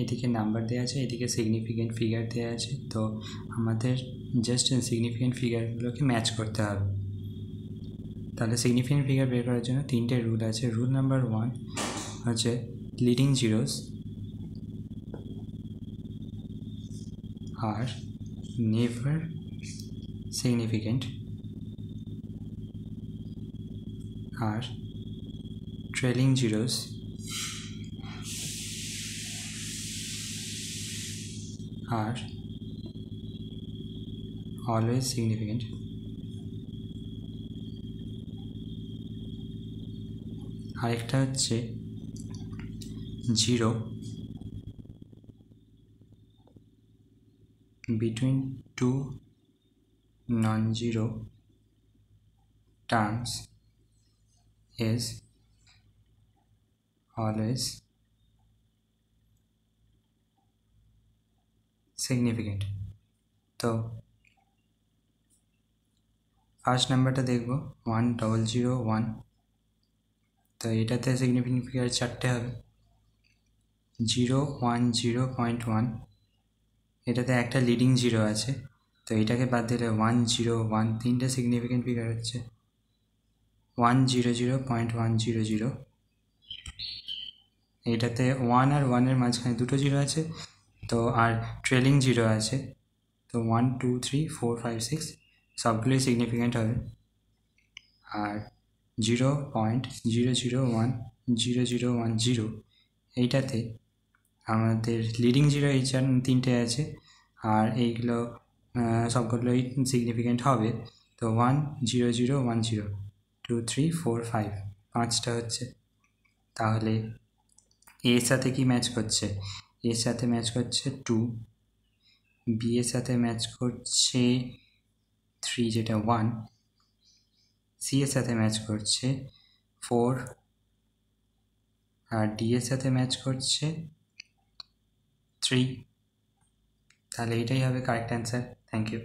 এদিকে নাম্বার দেওয়া আছে, এদিকে সিগনিফিকেন্ট ফিগার দেওয়া আছে। তো আমাদের জাস্ট সিগনিফিকেন্ট ফিগারগুলোকে ম্যাচ করতে হবে। তাহলে সিগনিফিকেন্ট ফিগার বের করার জন্য 3টে রুল আছে। রুল নাম্বার 1 হচ্ছে leading zeros R never significant R trailing zeros are always significant. আরেকটা হচ্ছে zero between two non-zero terms is always significant। তো ফার্স্ট নাম্বারটা দেখব 1001। তো এটাতে সিগনিফিকেন্ট ফিগার 4টে হবে। 010.1 এটাতে একটা লিডিং জিরো আছে, তো এটাকে বাদ দিলে 101 3টে সিগনিফিকেন্ট ফিগার হচ্ছে। 100.100 এটাতে 1 আর 1-এর মাঝখানে 2টো জিরো আছে, তো আর ট্রেলিং জিরো আছে। তো 1 2 3 4 5 6 সবগুলোই সিগনিফিকেন্ট হবে। আর 0.001010 এইটাতে আমাদের লিডিং জিরো এই 3টে আছে, আর এইগুলো সবগুলোই সিগনিফিকেন্ট হবে। তো 1 0 0 1 0 2 3 4 5 5টা হচ্ছে। তাহলে এর সাথে কি ম্যাচ করছে? এর সাথে ম্যাচ করছে 2, বি এর সাথে ম্যাচ করছে 3 যেটা 1, সি এর সাথে ম্যাচ করছে 4, আর ডি এর সাথে ম্যাচ করছে 3। তাহলে এটাই হবে কারেক্ট অ্যান্সার। Thank you.